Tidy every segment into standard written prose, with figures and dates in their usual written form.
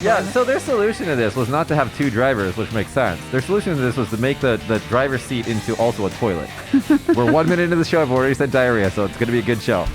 Yeah, so their solution to this was not to have two drivers, which makes sense. Their solution to this was to make the driver's seat into also a toilet. We're 1 minute into the show, I've already said diarrhea, so it's going to be a good show.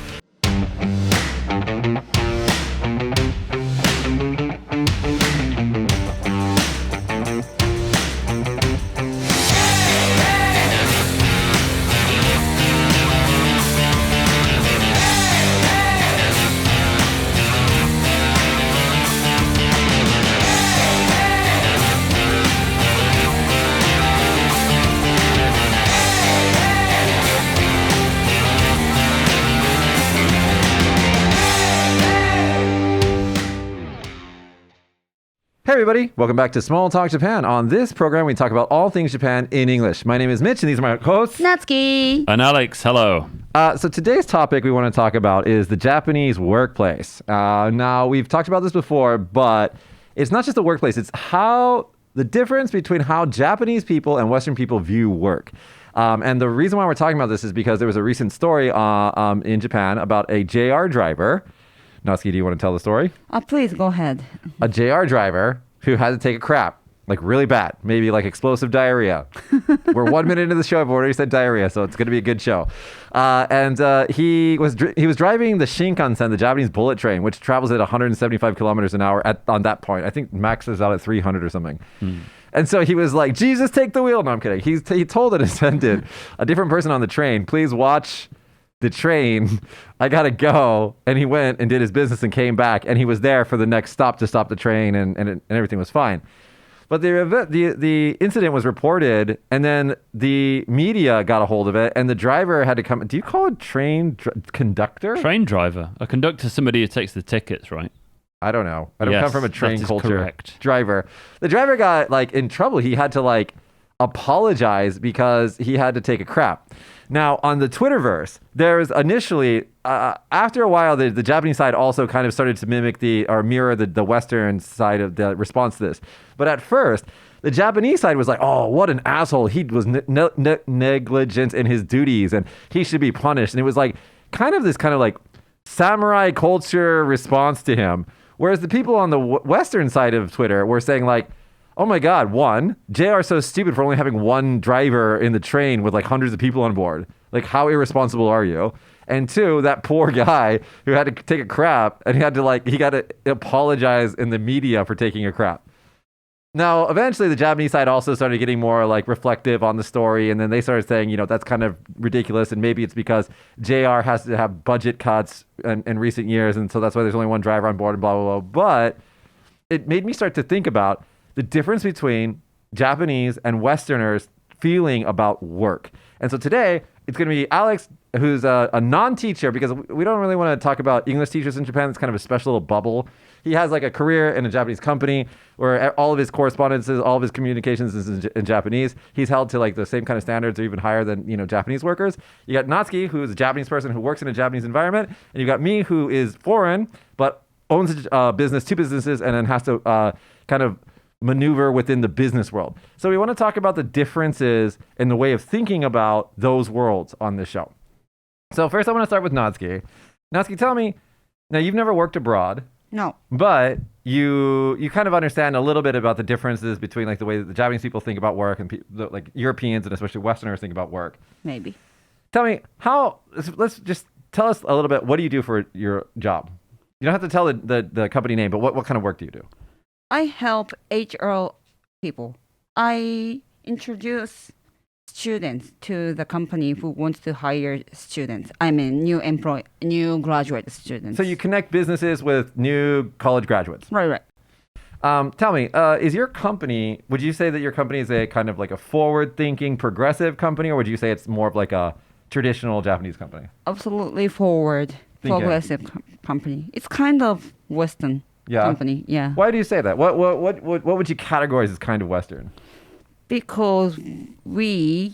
Hey everybody, welcome back to Small Talk Japan. On this program, we talk about all things Japan in English. My name is Mitch, and these are my hosts. Natsuki. And Alex, hello. So today's topic we want to talk about is the Japanese workplace. Now, we've talked about this before, but it's not just the workplace. It's how the difference between how Japanese people and Western people view work. And the reason why we're talking about this is because there was a recent story in Japan about a JR driver. Natsuki, do you want to tell the story? Please go ahead. A JR driver who had to take a crap, like really bad, maybe like explosive diarrhea. We're 1 minute into the show, I've already said diarrhea, so it's going to be a good show. He was driving the Shinkansen, the Japanese bullet train, which travels at 175 kilometers an hour on that point. I think max is out at 300 or something. And so he was like, Jesus, take the wheel. No, I'm kidding. He told an attendant, a different person on the train, please watch the train, I gotta go. And he went and did his business and came back, and he was there for the next stop to stop the train, and everything was fine. But the incident was reported, and then the media got a hold of it, and the driver had to come. Do you call it conductor? Train driver. A conductor is somebody who takes the tickets, right? I don't know. I don't Yes, come from a train that is culture. correct. Driver. The driver got in trouble. He had to apologize because he had to take a crap. Now, on the Twitterverse, there was initially, after a while, the Japanese side also kind of started to mirror the Western side of the response to this. But at first, the Japanese side was like, oh, what an asshole. He was negligent in his duties and he should be punished. And it was this samurai culture response to him. Whereas the people on the Western side of Twitter were saying oh my God, one, JR is so stupid for only having one driver in the train with hundreds of people on board. How irresponsible are you? And two, that poor guy who had to take a crap and he got to apologize in the media for taking a crap. Now, eventually the Japanese side also started getting more reflective on the story. And then they started saying, that's kind of ridiculous. And maybe it's because JR has to have budget cuts in recent years. And so that's why there's only one driver on board and blah, blah, blah. But it made me start to think about the difference between Japanese and Westerners feeling about work. And so today, it's going to be Alex, who's a non-teacher, because we don't really want to talk about English teachers in Japan. It's kind of a special little bubble. He has a career in a Japanese company where all of his correspondences, all of his communications is in Japanese. He's held to the same kind of standards or even higher than, Japanese workers. You got Natsuki, who is a Japanese person who works in a Japanese environment. And you got me, who is foreign, but owns a business, two businesses, and then has to kind of maneuver within the business world. So we want to talk about the differences in the way of thinking about those worlds on this show. So first I want to start with Natsuki. Natsuki, tell me, now you've never worked abroad. No. But you kind of understand a little bit about the differences between the way that the Japanese people think about work and Europeans and especially Westerners think about work. Maybe. Tell me, let's just tell us a little bit, what do you do for your job? You don't have to tell the company name, but what kind of work do you do? I help HR people. I introduce students to the company who wants to hire students. I mean, new graduate students. So you connect businesses with new college graduates. Right. Tell me, would you say that your company is a kind of a forward-thinking, progressive company, or would you say it's more of a traditional Japanese company? Absolutely progressive company. It's kind of Western. Company, yeah. Why do you say that? What would you categorize as kind of Western? Because the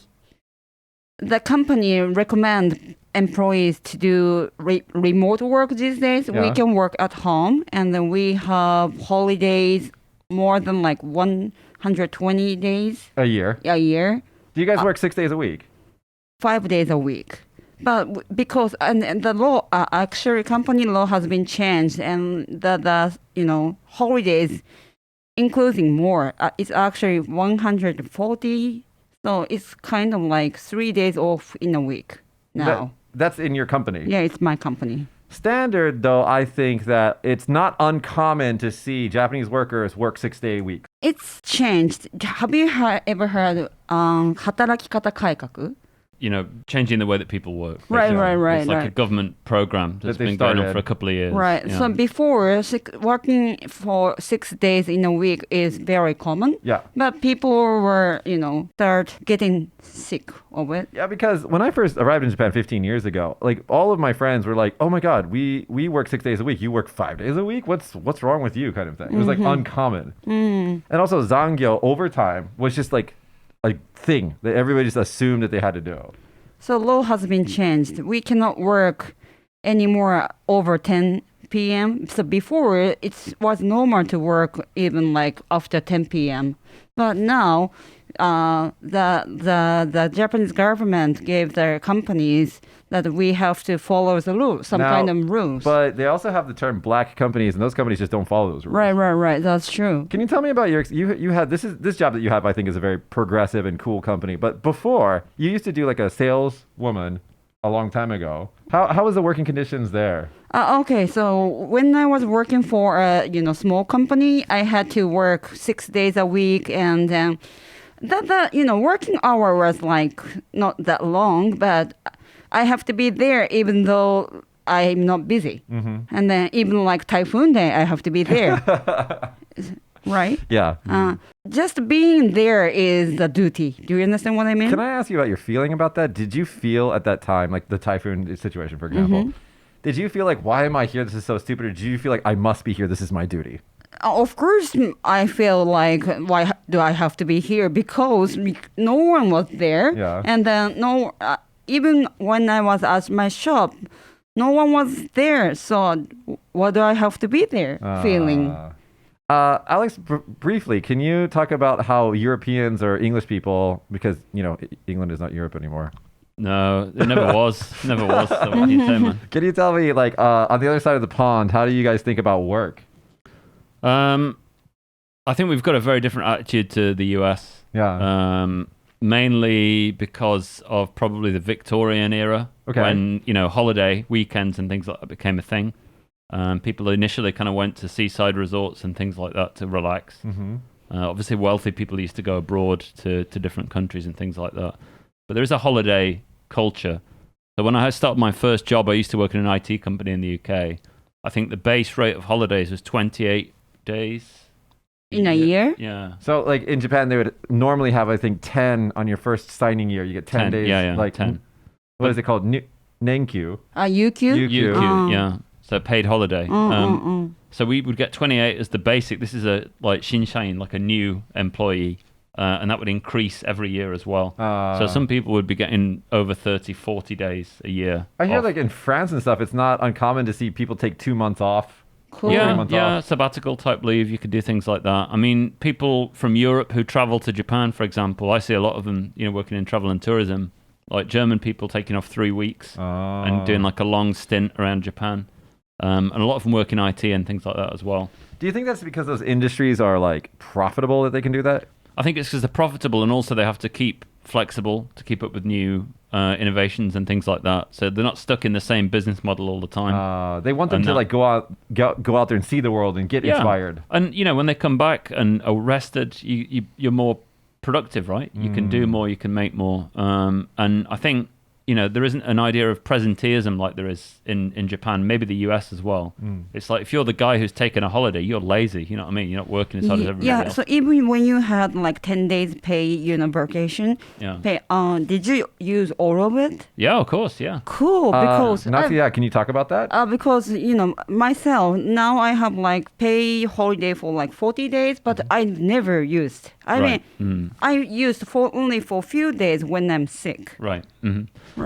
company recommend employees to do remote work these days. Yeah. We can work at home, and then we have holidays more than 120 days a year. A year. Do you guys work 6 days a week? 5 days a week. But because and the law, actually, company law has been changed, and the holidays, including more, it's actually 140. So it's kind of like 3 days off in a week now. That's in your company. Yeah, it's my company. Standard, though, I think that it's not uncommon to see Japanese workers work 6-day weeks. It's changed. Have you ever heard 働き方改革? Changing the way that people work. Right, basically. right. It's like a government program that's That they been going on started. for a couple of years. Right. Yeah. So before, working for 6 days in a week is very common. Yeah. But people were, start getting sick of it. Yeah, because when I first arrived in Japan 15 years ago, like all of my friends were like, "Oh my God, we work 6 days a week. You work 5 days a week. What's wrong with you?" kind of thing. It was like uncommon. And also zangyo overtime was just like a thing that everybody just assumed that they had to do. So law has been changed. We cannot work anymore over 10 p.m. So before it was normal to work even like after 10 p.m. But now the Japanese government gave their companies that we have to follow the rules, some Now, kind of rules. But they also have the term black companies, and those companies just don't follow those rules. Right. That's true. Can you tell me about you had this job that you have? I think is a very progressive and cool company. But before, you used to do like a saleswoman a long time ago. How was the working conditions there? Okay, so when I was working for a small company, I had to work 6 days a week, and the working hour was like not that long, but I have to be there even though I'm not busy. And then even like typhoon day, I have to be there. Right? Yeah. Just being there is the duty. Do you understand what I mean? Can I ask you about your feeling about that? Did you feel at that time, like the typhoon situation, for example, did you feel like, why am I here? This is so stupid. Or did you feel like, I must be here. This is my duty? Of course, I feel like, why do I have to be here? Because no one was there. Yeah. And then even when I was at my shop, no one was there. So what do I have to be there feeling? Alex, briefly, can you talk about how Europeans or English people, because, England is not Europe anymore. No, it never was. Never was. So what do you say, man? Can you tell me, like, on the other side of the pond, how do you guys think about work? I think we've got a very different attitude to the US. Yeah. Mainly because of probably the Victorian era, Okay. when holiday weekends and things like that became a thing. People initially kind of went to seaside resorts and things like that to relax. Obviously, wealthy people used to go abroad to different countries and things like that. But there is a holiday culture. So when I started my first job, I used to work in an IT company in the UK. I think the base rate of holidays was 28 days. In a year? Yeah. So, like, in Japan, they would normally have, I think, 10 on your first signing year. You get 10 days. Yeah, like 10. What is it called? Nenkyu. UQ? UQ, yeah. So paid holiday. So we would get 28 as the basic. This is a like shinshain, like a new employee. And that would increase every year as well. So some people would be getting over 30, 40 days a year. I hear off. like in France and stuff, it's not uncommon to see people take 2 months off. Cool. 3 months Yeah, off. sabbatical type leave. You could do things like that. I mean, people from Europe who travel to Japan, for example, I see a lot of them, working in travel and tourism, like German people taking off 3 weeks and doing like a long stint around Japan. And a lot of them work in IT and things like that as well. Do you think that's because those industries are like profitable that they can do that? I think it's because they're profitable, and also they have to keep flexible to keep up with new innovations and things like that. So they're not stuck in the same business model all the time. They want them to like go out there and see the world and get inspired. And when they come back and are rested, you're more productive, right? You can do more, you can make more. And I think there isn't an idea of presenteeism like there is in Japan, maybe the US as well. It's like if you're the guy who's taking a holiday, you're lazy. You know what I mean? You're not working as hard as everybody else. So even when you had like 10 days pay, vacation, Yeah. did you use all of it? Yeah, of course, yeah. Cool, because Can you talk about that? because myself now I have like pay holiday for like 40 days, but I never used. I Right. mean, I used only for a few days when I'm sick. Right.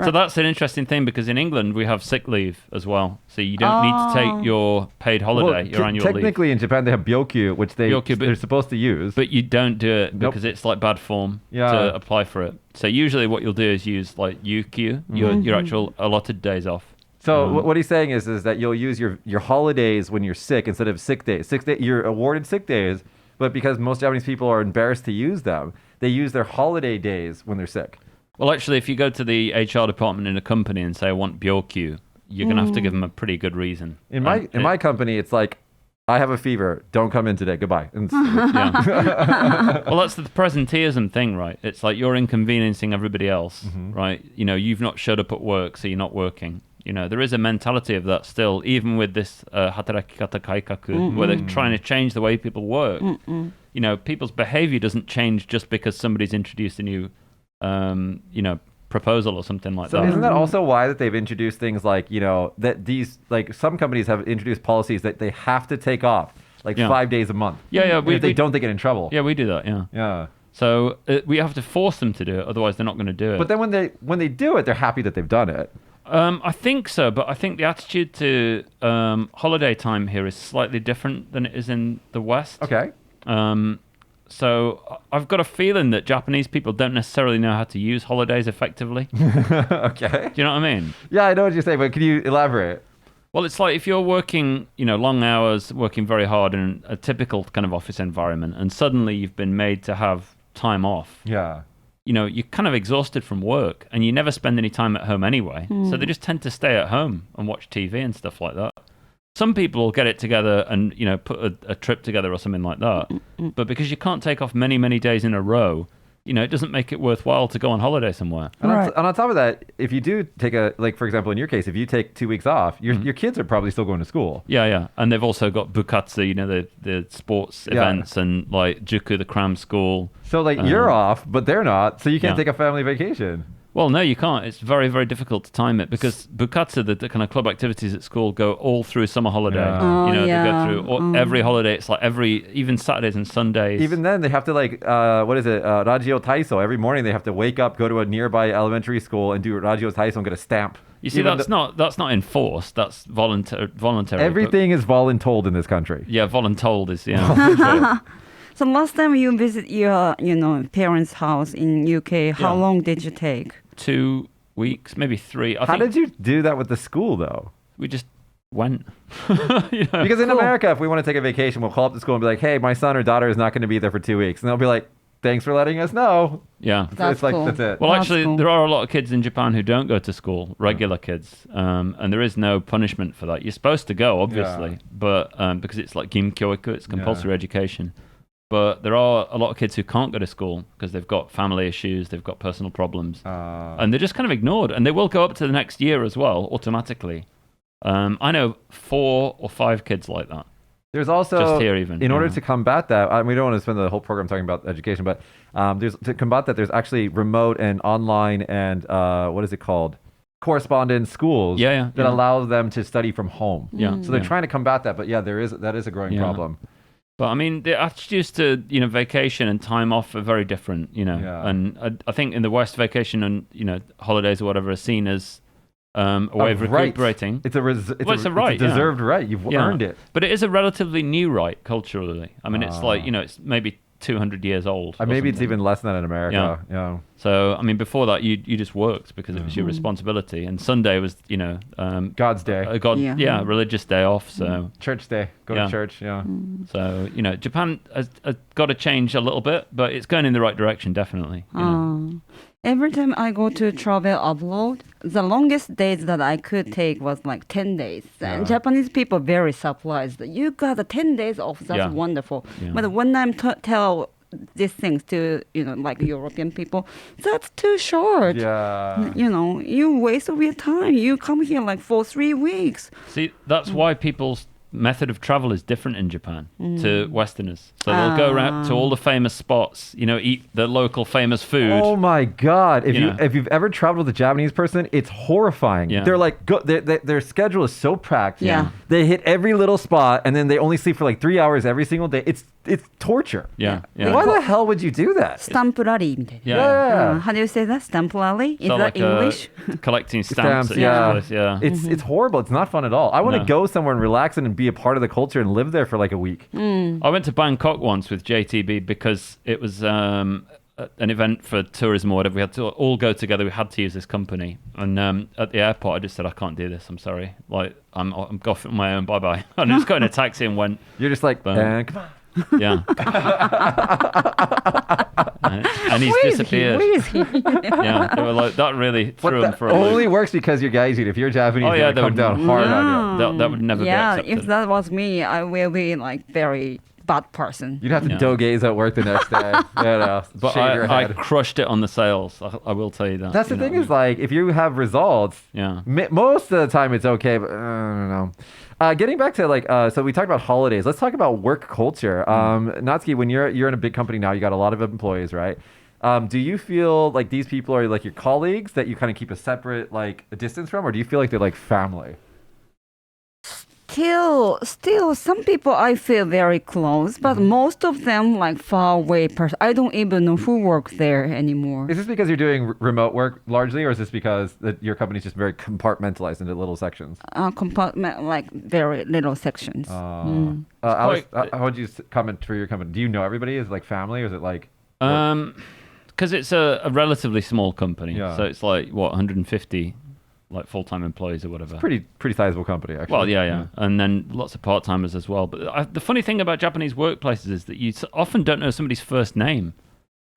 So that's an interesting thing because in England we have sick leave as well. So you don't need to take your paid holiday, your annual leave. Technically in Japan they have byokyu, which Byokyu, they're supposed to use. But you don't do it because it's like bad form to apply for it. So usually what you'll do is use like UQ, your actual allotted days off. So what he's saying is that you'll use your holidays when you're sick instead of sick days. You're awarded sick days, but because most Japanese people are embarrassed to use them, they use their holiday days when they're sick. Well, actually, if you go to the HR department in a company and say, I want byokyu, you're going to have to give them a pretty good reason. In my company, it's like, I have a fever. Don't come in today. Goodbye. Well, that's the presenteeism thing, right? It's like you're inconveniencing everybody else, right? You know, you've not showed up at work, so you're not working. You know, there is a mentality of that still, even with this hatarakikata kaikaku, where they're trying to change the way people work. You know, people's behavior doesn't change just because somebody's introduced a new, proposal or something like that. So isn't that also why that they've introduced things like, that these, like some companies have introduced policies that they have to take off like 5 days a month. Yeah. If they don't, they get in trouble. Yeah, we do that, yeah. Yeah. So we have to force them to do it, otherwise they're not going to do it. But then when they do it, they're happy that they've done it. I think so, but I think the attitude to holiday time here is slightly different than it is in the West. Okay. So I've got a feeling that Japanese people don't necessarily know how to use holidays effectively. Okay. Do you know what I mean? Yeah, I know what you're saying, but can you elaborate? Well, it's like if you're working, long hours, working very hard in a typical kind of office environment, and suddenly you've been made to have time off. Yeah. You're kind of exhausted from work, and you never spend any time at home anyway. So they just tend to stay at home and watch TV and stuff like that. Some people will get it together and, put a trip together or something like that. But because you can't take off many, many days in a row, it doesn't make it worthwhile to go on holiday somewhere. And on top of that, if you do take for example, in your case, if you take 2 weeks off, your kids are probably still going to school. Yeah. And they've also got bukatsu, the sports events, and like juku, the cram school. So you're off, but they're not, so you can't take a family vacation. Well, no, you can't. It's very, very difficult to time it because bukatsu, the kind of club activities at school, go all through summer holiday. Yeah. They go through every holiday. It's like even Saturdays and Sundays. Even then, they have to radio taiso. Every morning they have to wake up, go to a nearby elementary school and do radio taiso and get a stamp. You see, that's not enforced. That's voluntary. Everything is voluntold in this country. Yeah, voluntold is, sure. So last time you visit your, parents' house in UK, how long did you take? 2 weeks, maybe 3. How did you do that with the school, though? We just went. Because in America, if we want to take a vacation, we'll call up the school and be like, hey, my son or daughter is not going to be there for 2 weeks. And they'll be like, thanks for letting us know. Yeah. That's cool. That's it. Well, actually, there are a lot of kids in Japan who don't go to school, regular kids. And there is no punishment for that. You're supposed to go, obviously, but because it's like gimkyoiku, it's compulsory education. But there are a lot of kids who can't go to school because they've got family issues, they've got personal problems, and they're just kind of ignored. And they will go up to the next year as well, automatically. I know 4 or 5 kids like that. There's also, just here even, in order to combat that, we don't want to spend the whole program talking about education, but to combat that, there's actually remote and online and, what is it called? Correspondence schools that allow them to study from home. So they're trying to combat that, but that is a growing problem. But I mean, the attitudes to vacation and time off are very different, And I think in the West, vacation and holidays or whatever are seen as a way of recuperating. It's a right. It's a deserved right. You've earned it. But it is a relatively new right culturally. I mean, it's like it's maybe 200 years old. Maybe it's even less than that in America. Yeah. So I mean, before that, you just worked because it was your responsibility, and Sunday was God's day. Religious day off. So church day, go to church. Yeah. So Japan has got to change a little bit, but it's going in the right direction, definitely. Every time I go to travel abroad, the longest days that I could take was like 10 days. And Japanese people are very surprised. You got 10 days off. That's wonderful. Yeah. But when I tell these things to, like European people, that's too short. Yeah. You waste of your time. You come here like for 3 weeks. See, that's why people's method of travel is different in Japan to Westerners. So they'll go around to all the famous spots, eat the local famous food. Oh my God! If you've ever traveled with a Japanese person, it's horrifying. Yeah. They're like their schedule is so packed. Yeah. They hit every little spot, and then they only sleep for like 3 hours every single day. it's torture. Yeah, yeah. Why the hell would you do that? スタンプラリーみたいな。 Yeah. How do you say that? Stamp rally? Is So that like English? collecting stamps. at each yeah. place, yeah. It's horrible. It's not fun at all. I want to No. go somewhere and relax and be a part of the culture and live there for like a week. I went to Bangkok once with JTB because it was an event for tourism or whatever. We had to all go together. We had to use this company. And at the airport, I just said, I can't do this. I'm sorry. Like, I'm off on my own. Bye-bye. And I just got in a taxi and went. You're just like, But- come on. Yeah. and he's Where is he? disappeared. Where is he? Yeah. They were like, that really threw him That for a only loop. works because you're Gaijin. If you're Japanese, Oh, yeah, they they come would- down hard on you. That would never be Yeah, accepted. if that was me, I will be like very bad person. You'd have to Yeah. dogaze at work the next day. But shave your I head. crushed it on the sales. I will tell you that. That's the you know thing what is like, if you have results, Yeah. most of the time it's okay, but I don't know. Getting back to like, so we talked about holidays. Let's talk about work culture. Natsuki, when you're in a big company now, you got a lot of employees, right? Do you feel like these people are like your colleagues that you kind of keep a separate like a distance from, or do you feel like they're like family? Still, some people I feel very close, but most of them like far away person. I don't even know who works there anymore. Is this because you're doing remote work largely, or is this because your company's just very compartmentalized into little sections? Compartment like very little sections. Alex, how would you comment for your company? Do you know everybody? Is it like family, or is it like? Because it's a relatively small company. Yeah. So it's like, what, 150 like full-time employees or whatever. Pretty sizable company, actually. Well, yeah. And then lots of part-timers as well. But the funny thing about Japanese workplaces is that you often don't know somebody's first name.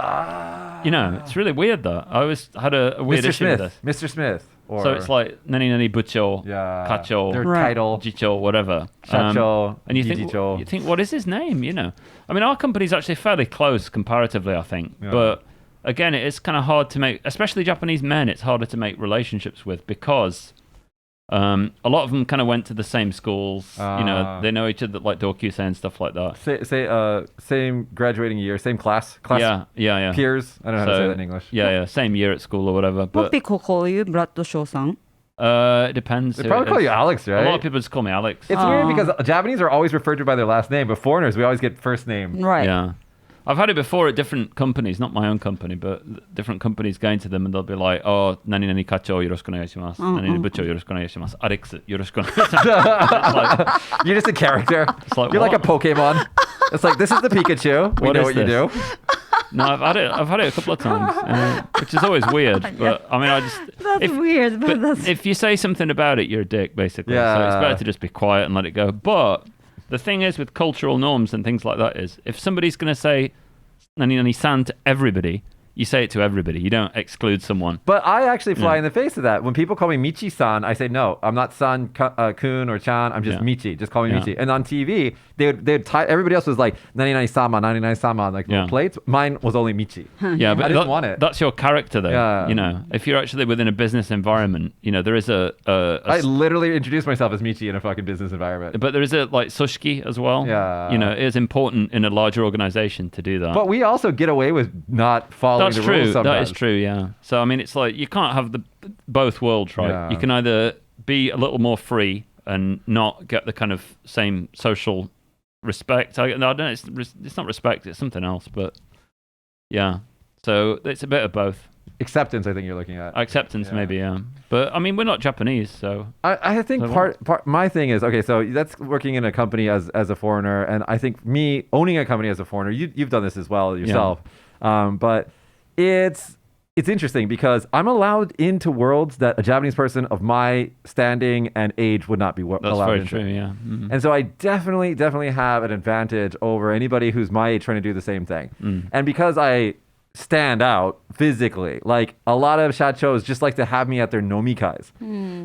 You know, it's really weird that. I always had a weird Mr. issue Smith. with this. Mr. Smith. Or, So it's like nani nani bucho, yeah, kacho, their Right. title, jicho, whatever. shacho, And you Gijicho. think, what is his name? You know, I mean, our company's actually fairly close comparatively, I think. Yeah. But again, it's kind of hard to make, especially Japanese men. It's harder to make relationships with because a lot of them kind of went to the same schools. You know, they know each other, like Dokyusei and stuff like that. Same graduating year, same class Yeah. peers. I don't know how to say that in English. Yeah, same year at school or whatever. What But people call you, Brad Shou-san? it depends. They who probably it call is. you Alex, right? A lot of people just call me Alex. It's weird because Japanese are always referred to by their last name, but foreigners, we always get first name. Right. Yeah. I've had it before at different companies, not my own company, but different companies going to them and they'll be like, oh, nani nani kacho yoroshiku onegaishimasu. Nani nani bucho yoroshiku onegaishimasu. Alex yoroshiku onegaishimasu. You're just a character. like, You're like a what? Pokemon. It's like, this is the Pikachu. We What know is what you do. this? No, I've had it a couple of times, which is always weird. But I mean, That's weird, but that's if you say something about it, you're a dick, basically. So it's Yeah. better to just be quiet and let it go. But the thing is with cultural norms and things like that is, if somebody's going to say nani nani san to everybody, you say it to everybody. You don't exclude someone. But I actually fly Yeah. in the face of that. When people call me Michi-san, I say, no, I'm not San, Kun, or Chan. I'm just Yeah. Michi. Just call me Yeah. Michi. And on TV, they'd tie, everybody else was like, nani nani sama, on like little Yeah. plates. Mine was only Michi. Yeah, but I didn't want it. That's your character, though. Yeah. You know, if you're actually within a business environment, you know, there is I literally introduced myself as Michi in a fucking business environment. but there is a like sushiki as well. Yeah. You know, it is important in a larger organization to do that. But we also get away with not following That's the true. rules sometimes. That is true. Yeah. So I mean, it's like you can't have both worlds, right? Yeah. You can either be a little more free and not get the kind of same social respect. I don't know. It's not respect. It's something else. But yeah. So it's a bit of both. Acceptance, I think you're looking at. Acceptance, Yeah. maybe. Yeah. But I mean, we're not Japanese, so I think So part my thing is, okay, so that's working in a company as a foreigner, and I think me owning a company as a foreigner, you've done this as well yourself, but it's interesting because I'm allowed into worlds that a Japanese person of my standing and age would not be that's allowed very into. true. Yeah. Mhm. And so I definitely have an advantage over anybody who's my age trying to do the same thing. And because I stand out physically, like a lot of shachos just like to have me at their nomikais.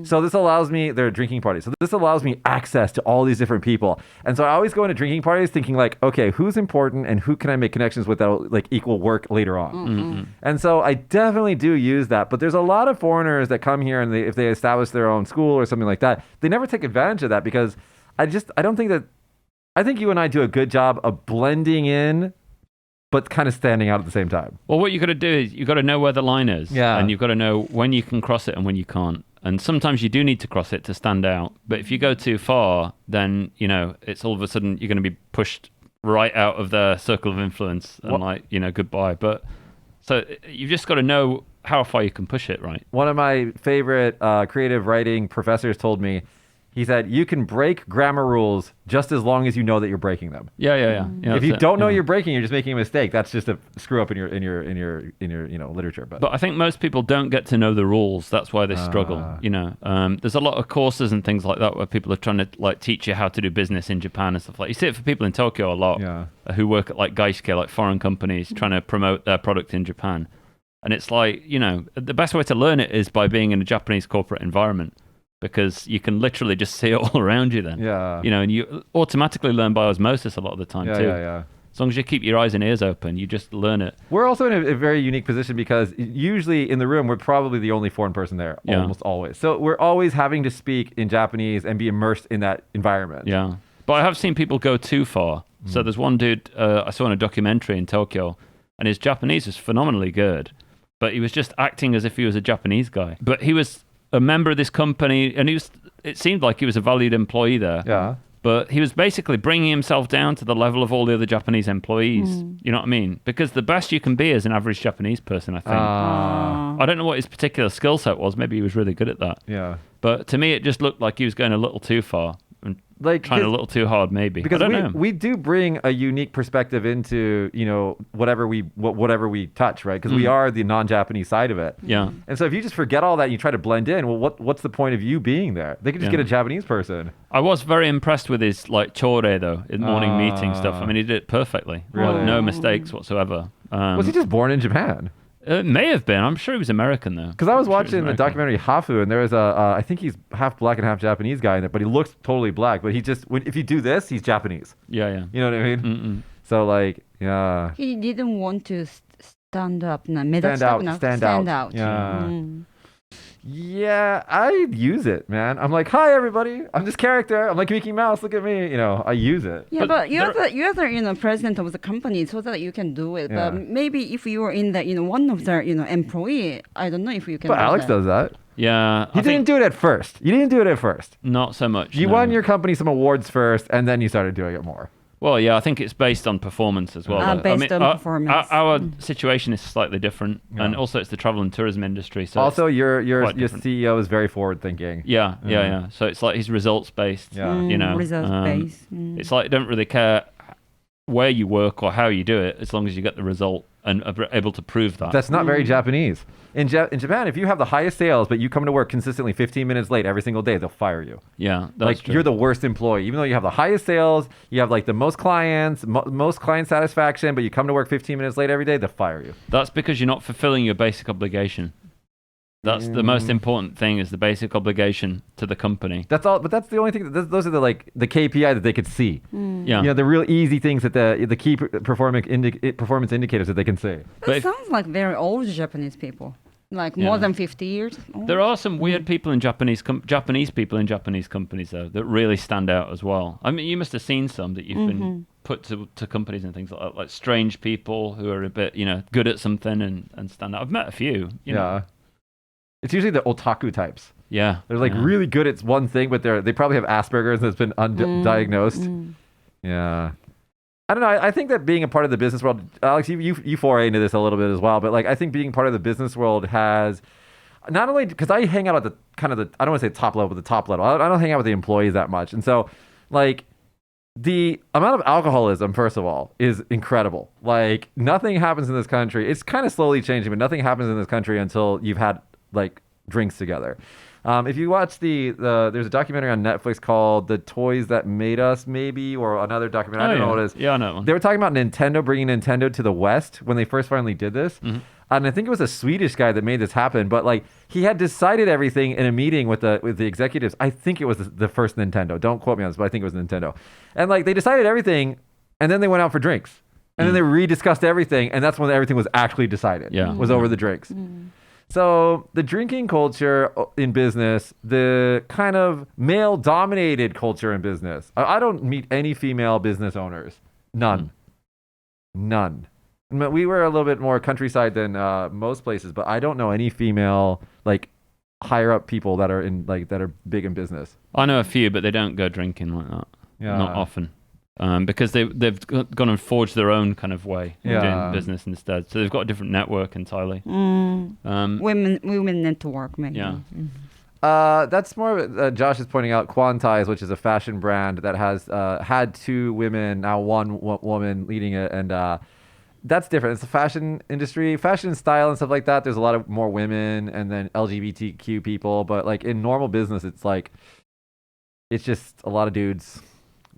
So this allows me, their drinking parties. So this allows me access to all these different people. And so I always go into drinking parties thinking like, okay, who's important and who can I make connections with that'll like equal work later on. And so I definitely do use that. But there's a lot of foreigners that come here and if they establish their own school or something like that, they never take advantage of that because I don't think that, I think you and I do a good job of blending in but kind of standing out at the same time. Well, what you got to do is you got to know where the line is, Yeah. and you've got to know when you can cross it and when you can't. And sometimes you do need to cross it to stand out. But if you go too far, then you know it's all of a sudden you're going to be pushed right out of their circle of influence and like, you know, goodbye. But so you've just got to know how far you can push it, right? One of my favorite creative writing professors told me, he said, you can break grammar rules just as long as you know that you're breaking them. Yeah. If you don't know you're breaking, you're just making a mistake. That's just a screw up in your literature. But I think most people don't get to know the rules. That's why they struggle. You know, there's a lot of courses and things like that where people are trying to like teach you how to do business in Japan and stuff like. You see it for people in Tokyo a lot, who work at like Gaishke, like foreign companies trying to promote their product in Japan. And it's like, you know, the best way to learn it is by being in a Japanese corporate environment. Because you can literally just see it all around you then. Yeah. You know, and you automatically learn by osmosis a lot of the time too. Yeah. As long as you keep your eyes and ears open, you just learn it. We're also in a very unique position because usually in the room, we're probably the only foreign person there, almost always. So we're always having to speak in Japanese and be immersed in that environment. Yeah. But I have seen people go too far. So there's one dude I saw in a documentary in Tokyo, and his Japanese was phenomenally good. But he was just acting as if he was a Japanese guy. But he was a member of this company, and it seemed like he was a valued employee there. Yeah. But he was basically bringing himself down to the level of all the other Japanese employees. You know what I mean? Because the best you can be as an average Japanese person, I think. I don't know what his particular skill set was. Maybe he was really good at that. Yeah. But to me, it just looked like he was going a little too far. And like trying a little too hard, maybe. Because I don't know. we do bring a unique perspective into, you know, whatever we touch, right? Because we are the non-Japanese side of it. Yeah. And so if you just forget all that and you try to blend in, well, what's the point of you being there? They could just get a Japanese person. I was very impressed with his like chore though, his morning meeting stuff. I mean, he did it perfectly. Really? No mistakes whatsoever. Was he just born in Japan? It may have been. I'm sure he was American though. Because I was watching the documentary Hafu, and there was I think he's half black and half Japanese guy in there, but he looks totally black. But he just, if you do this, he's Japanese. Yeah. You know what I mean? So like, yeah. He didn't want to stand up. Stand out. Yeah. Yeah, I use it, man. I'm like, hi everybody. I'm this character. I'm like Mickey Mouse. Look at me. You know, I use it. Yeah, but you're the president of the company, so that you can do it. Yeah. But maybe if you are in the one of the employee, I don't know if you can. But do Alex that. does that. Yeah. He didn't do it at first. You didn't do it at first. Not so much. You no. won your company some awards first, and then you started doing it more. Well, yeah, I think it's based on performance as well. Based on performance. Our situation is slightly different, and also it's the travel and tourism industry. So also, your different. CEO is very forward thinking. Yeah. So it's like he's results based. Yeah. You know, results based. It's like don't really care where you work or how you do it, as long as you get the result and are able to prove that. That's not very Japanese. In Japan, if you have the highest sales, but you come to work consistently 15 minutes late every single day, they'll fire you. Yeah, that's like true. You're the worst employee, even though you have the highest sales, you have like the most clients, most client satisfaction, but you come to work 15 minutes late every day, they'll fire you. That's because you're not fulfilling your basic obligation. That's the most important thing, is the basic obligation to the company. That's all, but that's the only thing. Those are the KPI that they could see. Yeah, you know, the real easy things that the key performance indicators that they can see. That sounds like very old Japanese people, like more than 50 years old. There are some weird people in Japanese people in Japanese companies though that really stand out as well. I mean, you must have seen some that you've been put to companies and things like that, like strange people who are a bit, you know, good at something and stand out. I've met a few. You know. It's usually the otaku types. Yeah. They're like really good at one thing, but they probably have Asperger's that's been undiagnosed. Yeah. I don't know. I think that being a part of the business world, Alex, you foray into this a little bit as well, but like I think being part of the business world has, not only because I hang out at the kind of I don't want to say top level, but the top level. I don't hang out with the employees that much. And so like the amount of alcoholism, first of all, is incredible. Like nothing happens in this country. It's kind of slowly changing, but nothing happens in this country until you've had like drinks together. If you watch there's a documentary on Netflix called The Toys That Made Us, maybe, or another documentary. I don't know what it is. Yeah, I know. They were talking about Nintendo, bringing Nintendo to the West when they first finally did this. And I think it was a Swedish guy that made this happen, but like he had decided everything in a meeting with the executives. I think it was the first Nintendo. Don't quote me on this, but I think it was Nintendo. And like they decided everything, and then they went out for drinks. And then they rediscussed everything, and that's when everything was actually decided. Yeah. Was over the drinks. So the drinking culture in business, the kind of male-dominated culture in business. I don't meet any female business owners. None. We were a little bit more countryside than most places, but I don't know any female like higher up people that are big in business. I know a few, but they don't go drinking like that. Yeah. Not often. because they've gone and forged their own kind of way of Yeah. doing business instead. So they've got a different network entirely. Women network, maybe. Yeah. That's more. Josh is pointing out Quantize, which is a fashion brand that has had 2 women, now one woman leading it, and that's different. It's the fashion industry, fashion and style and stuff like that. There's a lot of more women and then LGBTQ people, but like in normal business, it's just a lot of dudes.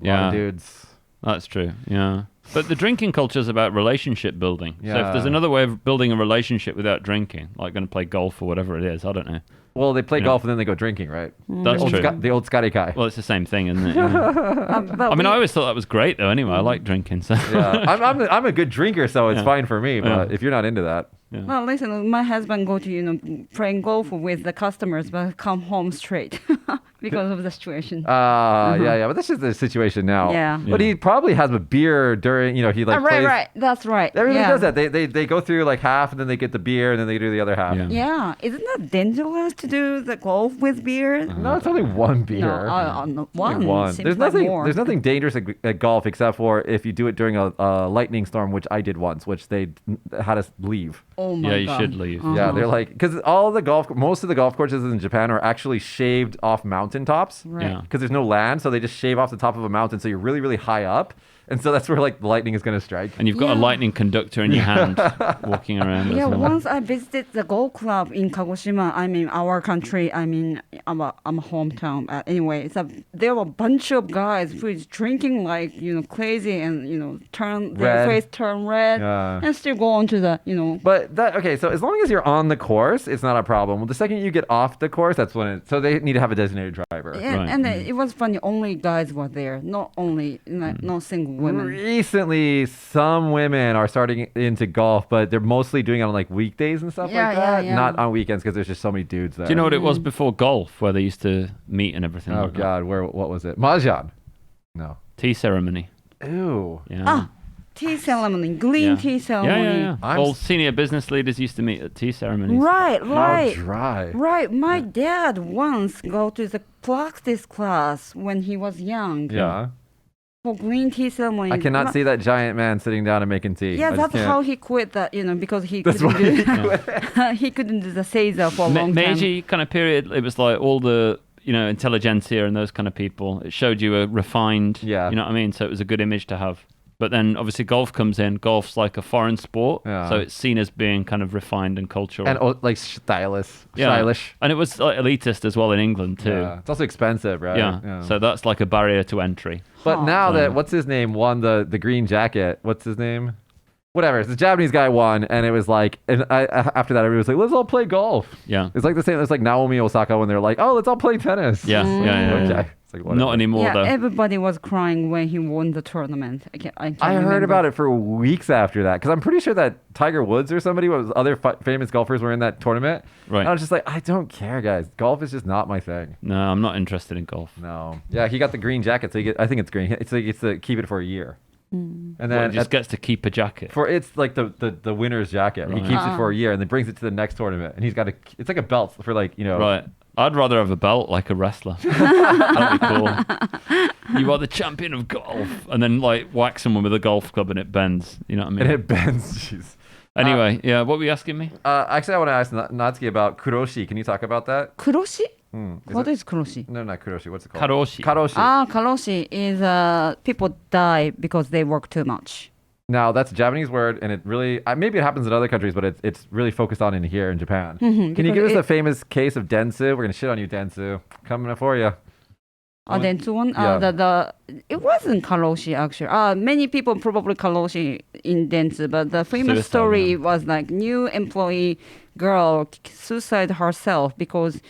A lot of dudes. That's true. Yeah. But the drinking culture is about relationship building. So Yeah. if there's another way of building a relationship without drinking, like going to play golf or whatever it is, I don't know. Well, they play golf and then they go drinking, right? That's Old true. the old Scotty guy. Well, it's the same thing, isn't it? Yeah. But I mean, I always thought that was great, though. Anyway, I like drinking. So Yeah, I'm a good drinker, so it's fine for me. But if you're not into that, well, listen, my husband go to playing golf with the customers, but come home straight because of the situation. yeah, but that's just the situation now. Yeah. But he probably has a beer during, he like plays. right, that's right. Everybody yeah. does that. They go through like half, and then they get the beer, and then they do the other half. Yeah. Yeah, isn't that dangerous to do the golf with beer? No, it's only one beer. No, one. Only one. Seems There's like nothing. more. There's nothing dangerous at golf except for if you do it during a lightning storm, which I did once, which they had us leave. Oh my yeah, you God. should leave. Yeah, they're like, because most of the golf courses in Japan are actually shaved off mountaintops. Right. Yeah. Because there's no land, so they just shave off the top of a mountain, so you're really, really high up, and so that's where like the lightning is going to strike. And you've got a Yeah. lightning conductor in your hand walking around. or Yeah, something. once I visited the golf club in Kagoshima, our country, our hometown. Anyway, there were a bunch of guys who is drinking like, crazy and, their Red. face turn red Yeah. and still go on to the, But okay, so as long as you're on the course, it's not a problem. Well, the second you get off the course, that's when so they need to have a designated driver. Yeah, Right. and it was funny. Only guys were there, not only no single women. Recently, some women are starting into golf, but they're mostly doing it on like weekdays and stuff Yeah, like that, yeah. not on weekends because there's just so many dudes there. Do you know what it was before golf, where they used to meet and everything? Oh like that? God, what was it? Mahjong? No. Tea ceremony. Ew. Yeah. Tea ceremony, green Yeah. tea ceremony. Yeah. I'm All s- senior business leaders used to meet at tea ceremonies. Right, How right. dry. Right, my dad once go to the practice class when he was young Yeah. for green tea ceremony. I cannot see that giant man sitting down and making tea. Yeah, I just that's can't. how he quit that, because he That's couldn't why do he couldn't do the Seiza for a Me- long time. Meiji kind of period, it was like all the intelligentsia and those kind of people. It showed you a refined, Yeah. you know what I mean? So it was a good image to have. But then obviously golf comes in. Golf's like a foreign sport, Yeah. so it's seen as being kind of refined and cultural. And like stylish. And it was like elitist as well in England too. Yeah. It's also expensive, right? Yeah. So that's like a barrier to entry. But Huh. now So- that what's his name won the green jacket. What's his name? Whatever. The Japanese guy won, and it was like, and after that, everybody was like, "Let's all play golf." Yeah. It's like the same. It's like Naomi Osaka when they're like, "Oh, let's all play tennis." Yeah. Yeah. Okay. It's like, whatever. Not anymore Yeah, though. everybody was crying when he won the tournament. I heard about it for weeks after that because I'm pretty sure that Tiger Woods or somebody was other famous golfers were in that tournament. Right. And I was just like, I don't care, guys. Golf is just not my thing. No, I'm not interested in golf. No. Yeah, he got the green jacket, so I think it's green. It's like it's to keep it for a year, and Well, then he just gets to keep a jacket. it's like the winner's jacket. He Right. keeps it for a year and then brings it to the next tournament, and he's got it's like a belt for like Right. I'd rather have a belt like a wrestler. That'd be cool. You are the champion of golf, and then like whack someone with a golf club and it bends. You know what I mean? and it bends. Jeez. Anyway, yeah. What were you asking me? Actually, I want to ask Natsuki about kuroshi. Can you talk about that? Kuroshi? Is What it- is kuroshi? No, not kuroshi. What's it called? Karoshi. Karoshi. Karoshi is people die because they work too much. Now that's a Japanese word, and it really maybe it happens in other countries, but it's really focused on in here in Japan. Can you because give us it- a famous case of densu? We're gonna shit on you, densu. Coming up for you. Then to one, Yeah. it wasn't karoshi actually. Many people probably karoshi in Dentsu, but the famous Suicide, story yeah. was like new employee girl suicide herself because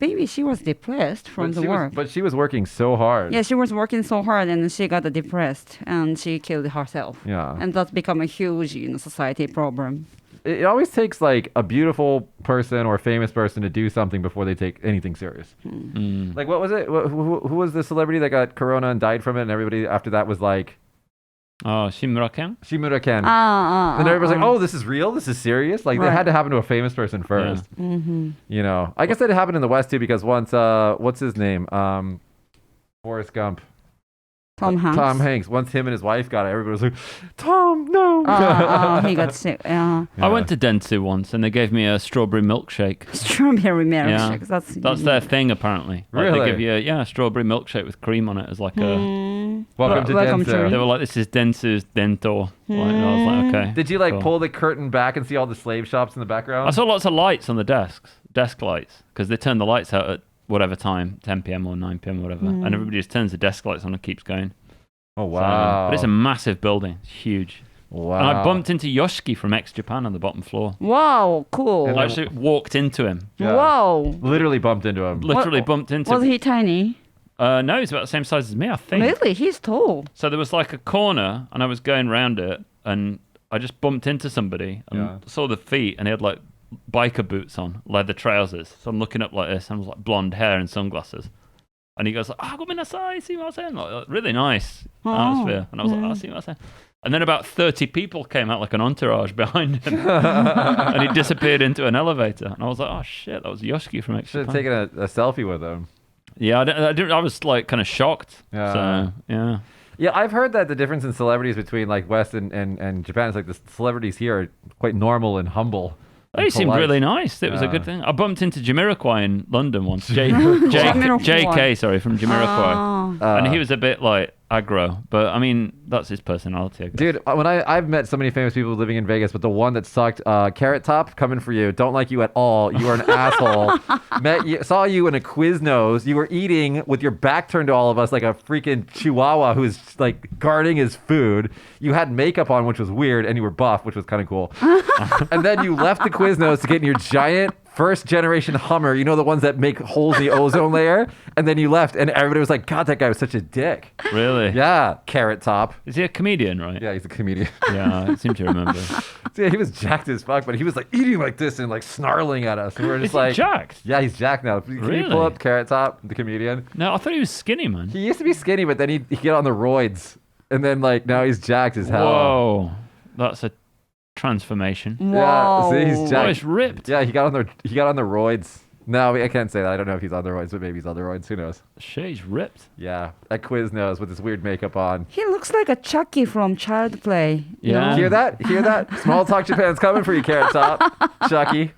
maybe she was depressed from the work. But she was working so hard. Yeah, she was working so hard and she got depressed and she killed herself. Yeah. And that's become a huge society problem. It always takes like a beautiful person or a famous person to do something before they take anything serious. Mm. Like what was it? Who was the celebrity that got corona and died from it? And everybody after that was like Oh, Shimura Ken? Shimura Ken. And And everybody's like, "Oh, this is real. This is serious." Like Right. that had to happen to a famous person first. Mm-hmm. You know, I guess that happened in the West too because once, what's his name? Forrest Gump. Tom Hanks. Tom Hanks. Once him and his wife got it, everybody was like, Tom, no. He got sick. Yeah. I went to Dentsu once and they gave me a strawberry milkshake. Strawberry milkshake. Yeah. That's their thing apparently. Like, Really? they give you a strawberry milkshake with cream on it as like a... Welcome to Welcome Dentsu. to- They were like, this is Dentsu's Dento. Like, and I was like, okay. Did you like cool. pull the curtain back and see all the slave shops in the background? I saw lots of lights on the desk lights, because they turn the lights out at whatever time, 10 p.m. or 9 p.m. or whatever, and everybody just turns the desk lights on and keeps going. Oh, So, wow. but it's a massive building. It's huge. Wow. And I bumped into Yoshiki from X Japan on the bottom floor. Wow, cool. I actually walked into him. Yeah. Wow. Literally bumped into him. Literally bumped into Was him. he tiny? No, he's about the same size as me, I think. Really? He's tall. So there was like a corner, and I was going round it, and I just bumped into somebody and saw the feet, and he had like biker boots on, leather trousers. So I'm looking up like this, and I was like blonde hair and sunglasses. And he goes, "Ah, gomenasai, see what I'm saying?" Like, really nice atmosphere. And I was like, "I see what I'm saying." And then about 30 people came out like an entourage behind him, and he disappeared into an elevator. And I was like, "Oh shit, that was Yoshiki from X Should have Japan." taken a selfie with him. Yeah, I was like kind of shocked. Yeah. So yeah. Yeah, I've heard that the difference in celebrities between like West and Japan is like the celebrities here are quite normal and humble. He and seemed polite. really nice. It was a Yeah. good thing. I bumped into Jamiroquai in London once. Jamiroquai. JK, sorry, from Jamiroquai. Oh. And he was a bit like aggro, but I mean, that's his personality, I guess. Dude, when I've met so many famous people living in Vegas, but the one that sucked, Carrot Top, coming for you. Don't like you at all. You are an asshole. Saw you in a Quiznos. You were eating with your back turned to all of us like a freaking chihuahua who's like guarding his food. You had makeup on, which was weird, and you were buff, which was kind of cool. And then you left the Quiznos to get in your giant first generation Hummer, you know, the ones that make holes in the ozone layer, and then you left, and everybody was like, God, that guy was such a dick. Really? Yeah, Carrot Top. Is he a comedian, right? Yeah, he's a comedian. Yeah, I seem to remember. Yeah, he was jacked as fuck, but he was like eating like this and like snarling at us. And we were just Is he like, jacked? Yeah, he's jacked now. Can you pull Really? up Carrot Top, the comedian? No, I thought he was skinny, man. He used to be skinny, but then he'd get on the roids, and then like now he's jacked as hell. Whoa. That's a transformation. Wow. Yeah, see, he's Oh, jacked. he's ripped. Yeah, he got on the roids. No, I can't say that. I don't know if he's on the roids, but maybe he's on the roids. Who knows? Shit, he's ripped. Yeah, that Quiznos with his weird makeup on. He looks like a Chucky from Child Play. you Yeah. know? Hear that? Hear that? Small Talk Japan's coming for you, Carrot Top. Chucky.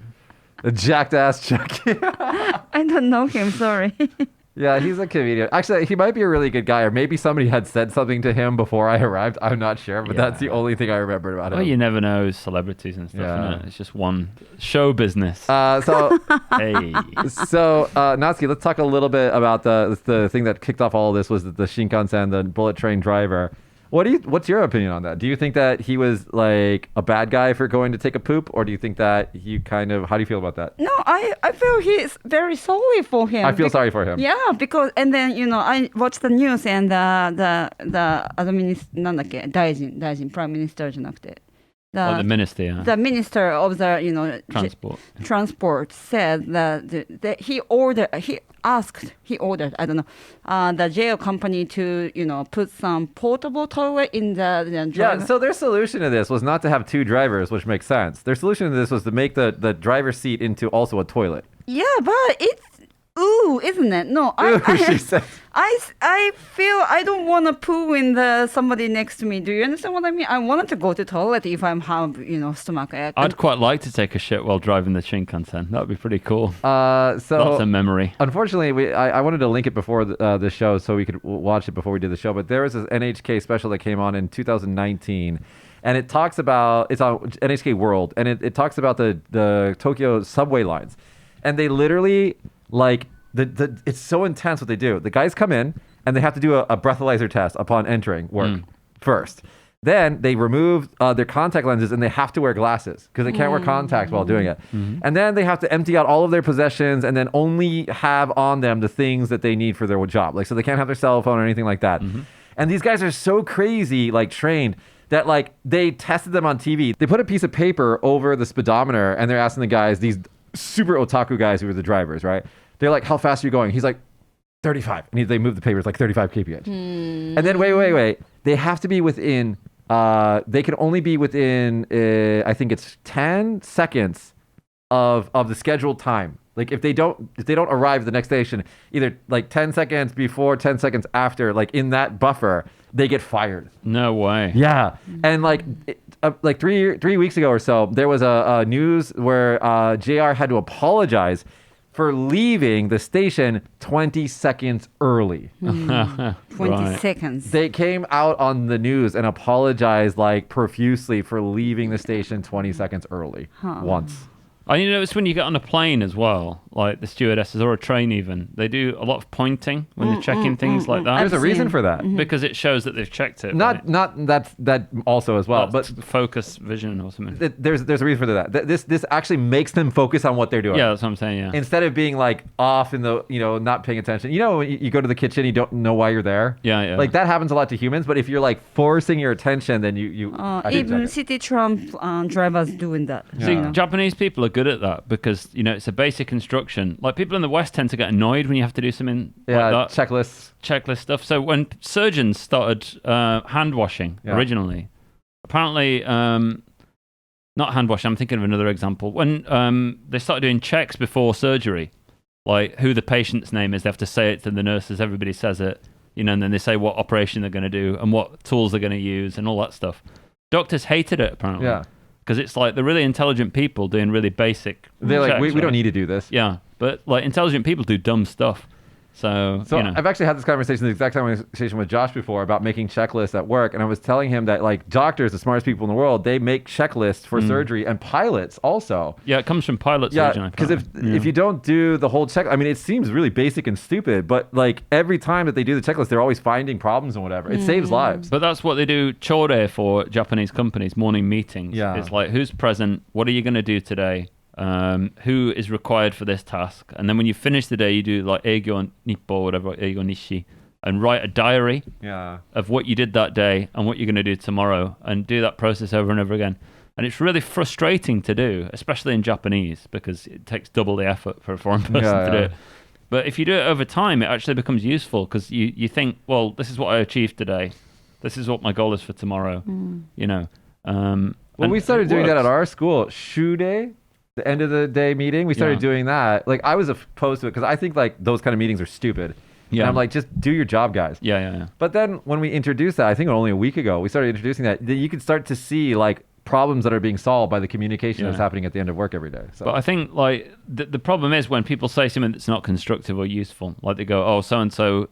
The jacked ass Chucky. I don't know him, sorry. Yeah, he's a comedian. Actually, he might be a really good guy, or maybe somebody had said something to him before I arrived. I'm not sure, but that's the only thing I remembered about him. Well, you never know celebrities and stuff, Yeah. innit? It's just one show business. So, Hey. Natsuki, let's talk a little bit about the thing that kicked off all of this was the Shinkansen, the bullet train driver. What's your opinion on that? Do you think that he was like a bad guy for going to take a poop, or do you think that he how do you feel about that? No, I feel he's very sorry for him. I feel sorry for him. Yeah, because and then I watched the news and theなんだっけ大臣 Prime Minister じゃなくて Oh, the minister, yeah. the Minister of the Transport. transport said that he ordered I don't know the jail company to put some portable toilet in the Yeah, driver. so their solution to this was not to have two drivers, which makes sense. Their solution to this was to make the driver's seat into also a toilet. Yeah, but it's isn't it? No, She said. I feel I don't want to poo in somebody next to me. Do you understand what I mean? I wanted to go to toilet if I'm have stomach ache. I'd quite like to take a shit while driving the Shinkansen. That would be pretty cool. So Lots of memory. unfortunately, I wanted to link it before the show so we could watch it before we did the show. But there was this NHK special that came on in 2019. And it talks about, it's on NHK World, and it talks about the Tokyo subway lines. And they literally, like, it's so intense what they do. The guys come in, and they have to do a breathalyzer test upon entering work first. Then they remove their contact lenses, and they have to wear glasses because they can't wear contacts while doing it. And then they have to empty out all of their possessions and then only have on them the things that they need for their job. Like, so they can't have their cell phone or anything like that. And these guys are so crazy, like, trained, that like they tested them on TV. They put a piece of paper over the speedometer, and they're asking the guys, these super otaku guys who are the drivers, right? They're like, how fast are you going? He's like, 35. And they move the paper, it's like 35 kph. And then wait. They have to be within, they can only be within, I think it's 10 seconds of the scheduled time Like if they don't arrive at the next station, either like 10 seconds before, 10 seconds after, like in that buffer, they get fired. No way. Yeah, and like 3 weeks ago or so, there was a news where JR had to apologize for leaving the station 20 seconds early. 20 Right. seconds. They came out on the news and apologized like profusely for leaving the station 20 seconds early once. I notice when you get on a plane as well, like the stewardesses or a train even, they do a lot of pointing when they're checking things like that. There's a reason for that. Because it shows that they've checked it. Not that also as well, but but focus vision or something. there's a reason for that. This actually makes them focus on what they're doing. Yeah, that's what I'm saying. Yeah. Instead of being like off in the, not paying attention. When you go to the kitchen, you don't know why you're there. Yeah. Like that happens a lot to humans, but if you're like forcing your attention, then you Even city tram drivers doing that. See, Yeah. Japanese people are good at that because it's a basic instruction. Like people in the West tend to get annoyed when you have to do something like that. Checklist Stuff. So when surgeons started hand washing originally, apparently not hand washing. I'm thinking of another example. When they started doing checks before surgery, like who the patient's name is, they have to say it to the nurses. Everybody says it, and then they say what operation they're going to do and what tools they're going to use and all that stuff. Doctors hated it apparently. Yeah. Because it's like the really intelligent people doing really basic. They're like, checks, we right? don't need to do this. Yeah, but like intelligent people do dumb stuff. So I've actually had this conversation, the exact conversation with Josh before about making checklists at work, and I was telling him that like doctors, the smartest people in the world, they make checklists for surgery, and pilots also. Yeah, it comes from pilots. Yeah, because if you don't do the whole check, I mean, it seems really basic and stupid, but like every time that they do the checklist, they're always finding problems and whatever. It saves lives. But that's what they do chore for Japanese companies, morning meetings. Yeah. It's like, who's present? What are you going to do today? Who is required for this task? And then when you finish the day, you do like Eigyo Nippo, whatever, Eigyo Nishi, and write a diary of what you did that day and what you're going to do tomorrow, and do that process over and over again. And it's really frustrating to do, especially in Japanese, because it takes double the effort for a foreign person to do it. But if you do it over time, it actually becomes useful because you think, well, this is what I achieved today. This is what my goal is for tomorrow. Well, we started doing that at our school. Shude, the end of the day meeting, we started doing that. Like I was opposed to it because I think like those kind of meetings are stupid. Yeah. And I'm like, just do your job, guys. Yeah. But then when we introduced that, I think only a week ago, we started introducing that you could start to see like problems that are being solved by the communication that's happening at the end of work every day. So. But I think like the problem is when people say something that's not constructive or useful, like they go, oh, so-and-so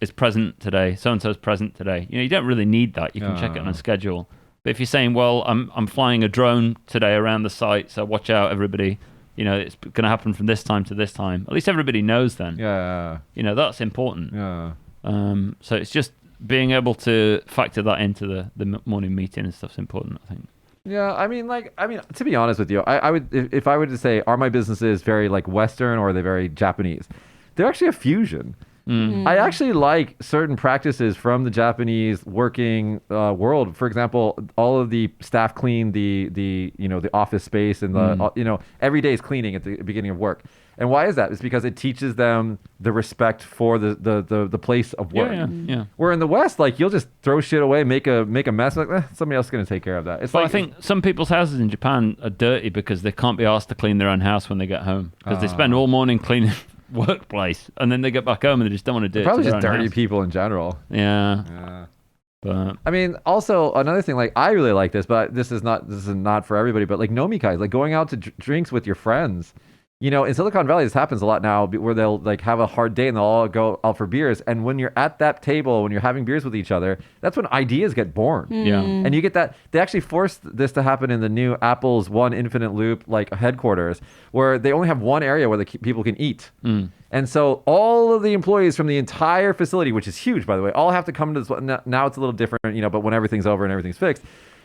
is present today, so-and-so is present today. You don't really need that. You can check it on a schedule. But if you're saying, well, I'm flying a drone today around the site, so watch out, everybody. It's going to happen from this time to this time. At least everybody knows then. Yeah. That's important. Yeah. So it's just being able to factor that into the morning meeting and stuff's important, I think. Yeah, I mean, to be honest with you, I would, if I were to say, are my businesses very like Western or are they very Japanese? They're actually a fusion. I actually like certain practices from the Japanese working world. For example, all of the staff clean the office space and the every day is cleaning at the beginning of work. And why is that? It's because it teaches them the respect for the place of work. Yeah. Where in the West, like you'll just throw shit away, make a mess, like somebody else is going to take care of that. I think some people's houses in Japan are dirty because they can't be asked to clean their own house when they get home because they spend all morning cleaning workplace and then they get back home and they just don't want to do it. Probably just dirty people in general. Yeah. But I mean, also another thing, like I really like this, but this is not for everybody. But like nomikai, like going out to drinks with your friends. In Silicon Valley, this happens a lot now, where they'll like have a hard day and they'll all go out for beers. And when you're at that table, when you're having beers with each other, that's when ideas get born. Yeah. And you get that. They actually forced this to happen in the new Apple's One Infinite Loop like headquarters, where they only have one area where the people can eat. And so all of the employees from the entire facility, which is huge, by the way, all have to come to this. Now it's a little different, but when everything's over and everything's fixed,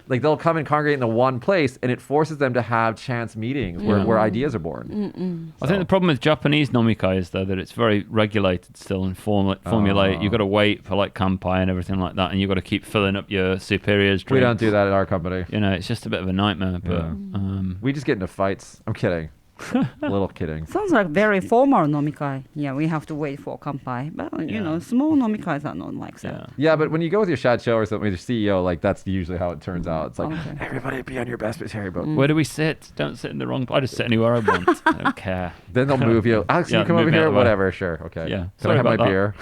like they'll come and congregate in the one place, and it forces them to have chance meetings where ideas are born. I think the problem with Japanese nomikai is though that it's very regulated still and formulaic. You've got to wait for like kanpai and everything like that, and you've got to keep filling up your superiors' drinks. We don't do that at our company. It's just a bit of a nightmare. But we just get into fights. I'm kidding. Little kidding. Sounds like very formal nomikai. Yeah, we have to wait for kanpai. But, you know, small nomikais are not like that. Yeah, but when you go with your shacho or something with your CEO, like that's usually how it turns out. It's like, Okay. everybody be on your best behavior, but Where do we sit? Don't sit in the wrong. I just sit anywhere I want. I don't care. then they'll move you. Alex, can Yeah, you come move over me out here? of the way. Whatever, sure, okay. Yeah, Can I sorry have my about that. beer?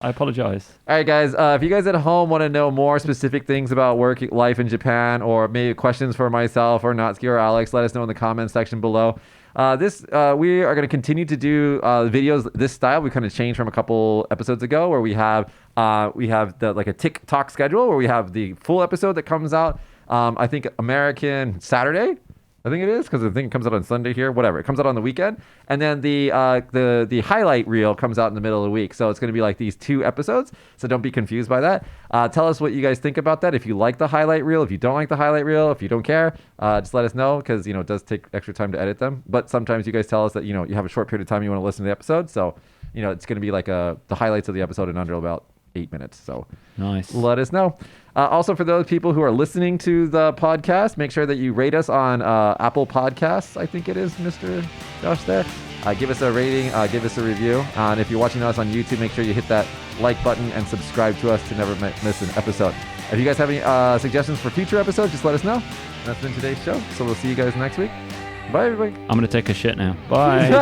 I apologize. All right, guys. If you guys at home want to know more specific things about work life in Japan, or maybe questions for myself or Natsuki or Alex, let us know in the comments section below. We are going to continue to do videos this style. We kind of changed from a couple episodes ago, where we have like a TikTok schedule where we have the full episode that comes out. I think American Saturday. I think it is, because I think it comes out on Sunday here. Whatever, it comes out on the weekend, and then the highlight reel comes out in the middle of the week. So it's going to be like these 2 episodes. So don't be confused by that. Tell us what you guys think about that. If you like the highlight reel, if you don't like the highlight reel, if you don't care, just let us know, because it does take extra time to edit them. But sometimes you guys tell us that you have a short period of time you want to listen to the episode. So it's going to be like the highlights of the episode in under about 8 minutes. So Nice. let us know. Also, for those people who are listening to the podcast, make sure that you rate us on Apple Podcasts. I think it is, Mr. Josh there. Give us a rating, give us a review. And if you're watching us on YouTube, make sure you hit that like button and subscribe to us to never miss an episode. If you guys have any suggestions for future episodes, just let us know. That's been today's show. So we'll see you guys next week. Bye, everybody. I'm going to take a shit now. Bye.